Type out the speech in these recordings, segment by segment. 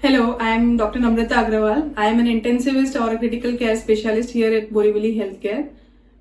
Hello, I am Dr. Namrata Agrawal. I am an intensivist or a critical care specialist here at Borivali Healthcare.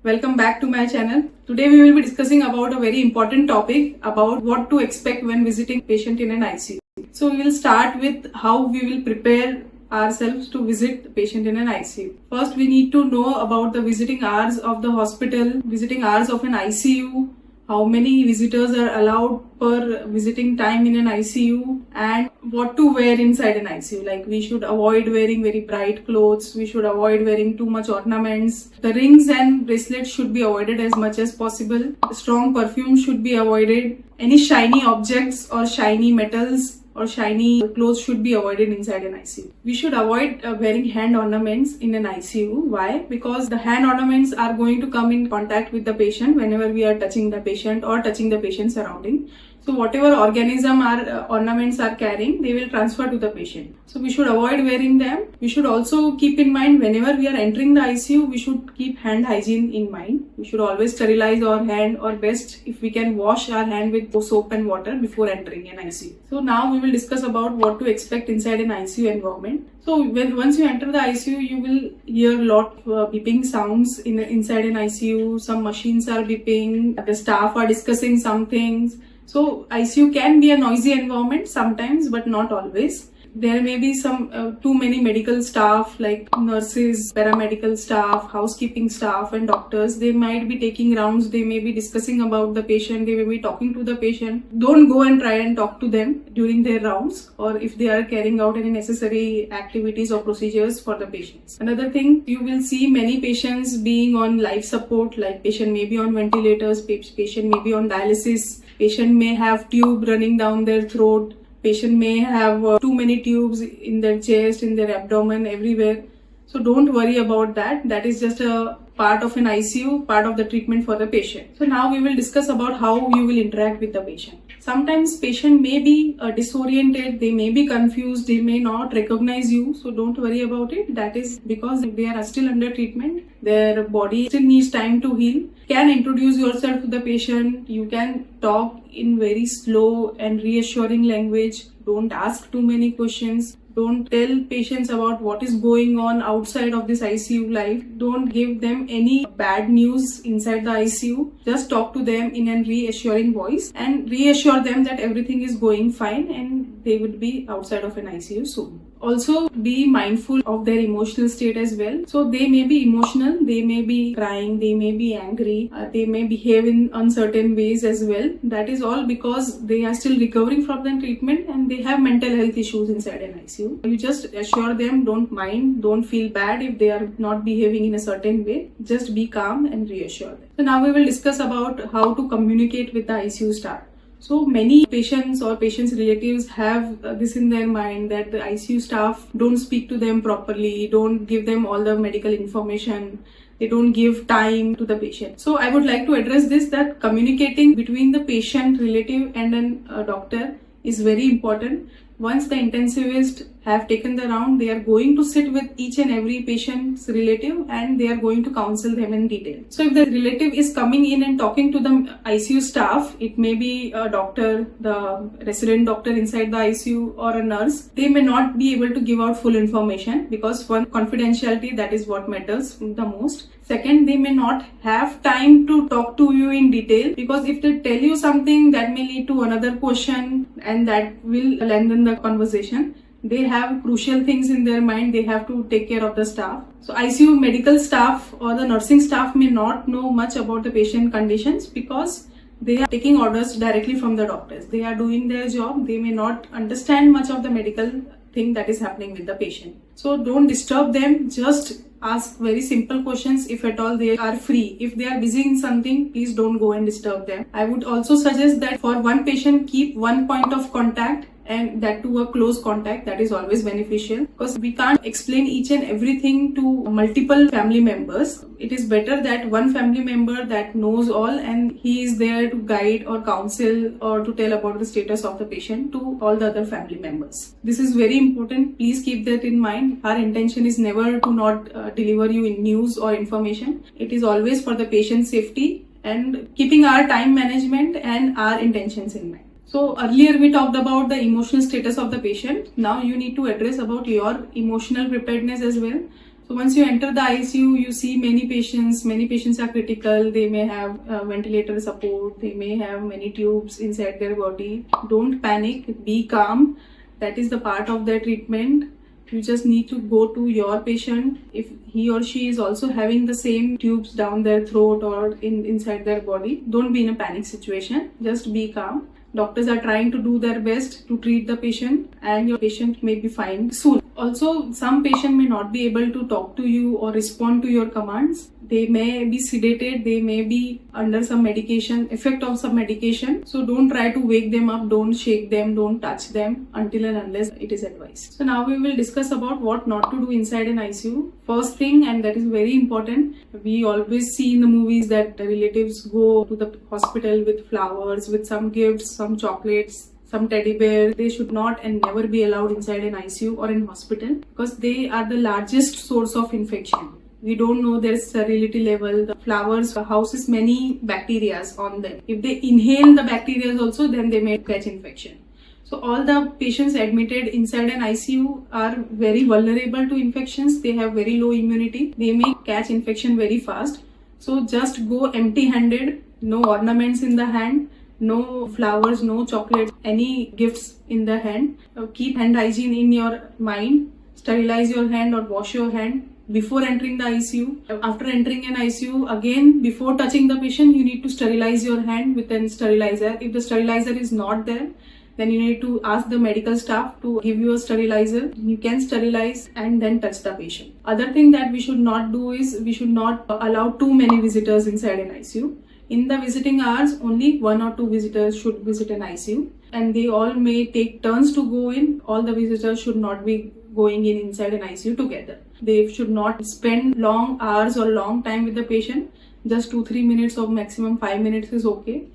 Welcome back to my channel. Today we will be discussing about a very important topic about what to expect when visiting patient in an ICU. So we will start with how we will prepare ourselves to visit the patient in an ICU. First, we need to know about the visiting hours of the hospital, visiting hours of an ICU, how many visitors are allowed per visiting time in an ICU, and what to wear inside an ICU. Like, we should avoid wearing very bright clothes, we should avoid wearing too much ornaments. The rings and bracelets should be avoided as much as possible. Strong perfume should be avoided. Any shiny objects or shiny metals or shiny clothes should be avoided inside an ICU. We should avoid wearing hand ornaments in an ICU. Why? Because the hand ornaments are going to come in contact with the patient whenever we are touching the patient or touching the patient's surrounding. So whatever organism our ornaments are carrying, they will transfer to the patient. So we should avoid wearing them. We should also keep in mind whenever we are entering the ICU, we should keep hand hygiene in mind. We should always sterilize our hand, or best if we can wash our hand with soap and water before entering an ICU. So now we will discuss about what to expect inside an ICU environment. So once you enter the ICU, you will hear a lot of beeping sounds inside an ICU. Some machines are beeping, the staff are discussing some things. So ICU can be a noisy environment sometimes, but not always. There may be some too many medical staff like nurses, paramedical staff, housekeeping staff and doctors. They might be taking rounds, they may be discussing about the patient, they may be talking to the patient. Don't go and try and talk to them during their rounds, or if they are carrying out any necessary activities or procedures for the patients. Another thing, you will see many patients being on life support, like patient may be on ventilators, patient may be on dialysis, patient may have tube running down their throat, patient may have too many tubes in their chest, in their abdomen, everywhere. So don't worry about that. That is just a part of an ICU, part of the treatment for the patient. So now we will discuss about how you will interact with the patient. Sometimes patient may be disoriented, they may be confused, they may not recognize you. So don't worry about it. That is because they are still under treatment. Their body still needs time to heal. You can introduce yourself to the patient. You can talk in very slow and reassuring language. Don't ask too many questions. Don't tell patients about what is going on outside of this ICU life. Don't give them any bad news inside the ICU. Just talk to them in a reassuring voice and reassure them that everything is going fine and they would be outside of an ICU soon. Also, be mindful of their emotional state as well. So they may be emotional, they may be crying, they may be angry, they may behave in uncertain ways as well. That is all because they are still recovering from the treatment and they have mental health issues inside an ICU. You just assure them, don't mind, don't feel bad if they are not behaving in a certain way. Just be calm and reassure them. So now we will discuss about how to communicate with the ICU staff. So many patients or patients' relatives have this in their mind that the ICU staff don't speak to them properly, don't give them all the medical information, they don't give time to the patient. So I would like to address this, that communicating between the patient, relative and a doctor is very important. Once the intensivist have taken the round, they are going to sit with each and every patient's relative and they are going to counsel them in detail. So if the relative is coming in and talking to the ICU staff, it may be a doctor, the resident doctor inside the ICU or a nurse, they may not be able to give out full information because one, confidentiality, that is what matters the most. Second, they may not have time to talk to you in detail because if they tell you something, that may lead to another question and that will lengthen the conversation. They have crucial things in their mind, they have to take care of the staff. So ICU medical staff or the nursing staff may not know much about the patient conditions because they are taking orders directly from the doctors. They are doing their job, they may not understand much of the medical thing that is happening with the patient. So don't disturb them, just ask very simple questions if at all they are free. If they are busy in something, please don't go and disturb them. I would also suggest that for one patient, keep one point of contact and that to a close contact. That is always beneficial because we can't explain each and everything to multiple family members. It is better that one family member that knows all and he is there to guide or counsel or to tell about the status of the patient to all the other family members. This is very important. Please keep that in mind. Our intention is never to not deliver you in news or information. It is always for the patient's safety and keeping our time management and our intentions in mind. So earlier we talked about the emotional status of the patient. Now you need to address about your emotional preparedness as well. So once you enter the ICU, you see many patients. Many patients are critical. They may have ventilator support. They may have many tubes inside their body. Don't panic. Be calm. That is the part of their treatment. You just need to go to your patient. If he or she is also having the same tubes down their throat or inside their body, don't be in a panic situation. Just be calm. Doctors are trying to do their best to treat the patient, and your patient may be fine soon. Also, some patient may not be able to talk to you or respond to your commands. They may be sedated, they may be under some medication, effect of some medication. So don't try to wake them up, don't shake them, don't touch them until and unless it is advised. So now we will discuss about what not to do inside an ICU. First thing, and that is very important, we always see in the movies that the relatives go to the hospital with flowers, with some gifts, some chocolates, some teddy bear. They should not and never be allowed inside an ICU or in hospital because they are the largest source of infection. We don't know their sterility level. The flowers houses many bacteria on them. If they inhale the bacteria also, then they may catch infection. So all the patients admitted inside an ICU are very vulnerable to infections. They have very low immunity. They may catch infection very fast. So just go empty-handed, no ornaments in the hand, no flowers, no chocolates, any gifts in the hand. Keep hand hygiene in your mind. Sterilize your hand or wash your hand before entering the ICU. After entering an ICU, again, before touching the patient, you need to sterilize your hand with a sterilizer. If the sterilizer is not there, then you need to ask the medical staff to give you a sterilizer. You can sterilize and then touch the patient. Other thing that we should not do is we should not allow too many visitors inside an ICU. In the visiting hours, only 1 or 2 visitors should visit an ICU, and they all may take turns to go in. All the visitors should not be going in inside an ICU together. They should not spend long hours or long time with the patient. Just 2-3 minutes or maximum 5 minutes is okay.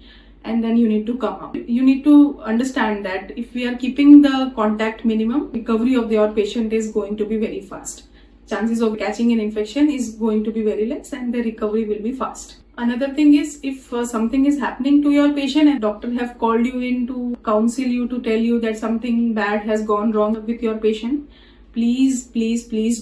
And then you need to come out. You need to understand that if we are keeping the contact minimum, recovery of your patient is going to be very fast. Chances of catching an infection is going to be very less and the recovery will be fast. Another thing is, if something is happening to your patient and doctor have called you in to counsel you, to tell you that something bad has gone wrong with your patient, please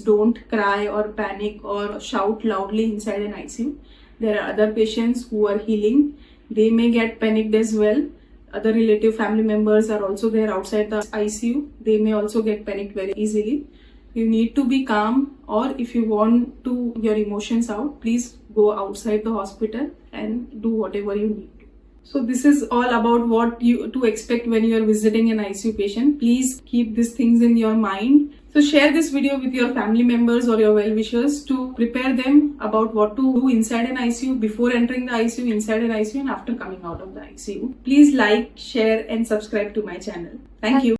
don't cry or panic or shout loudly inside an ICU. There are other patients who are healing. They may get panicked as well. Other relative family members are also there outside the ICU. They may also get panicked very easily. You need to be calm, or if you want to your emotions out, please go outside the hospital and do whatever you need to. So this is all about what you to expect when you are visiting an ICU patient. Please keep these things in your mind. So share this video with your family members or your well-wishers to prepare them about what to do inside an ICU, before entering the ICU, inside an ICU, and after coming out of the ICU. Please like, share and subscribe to my channel. Thank you.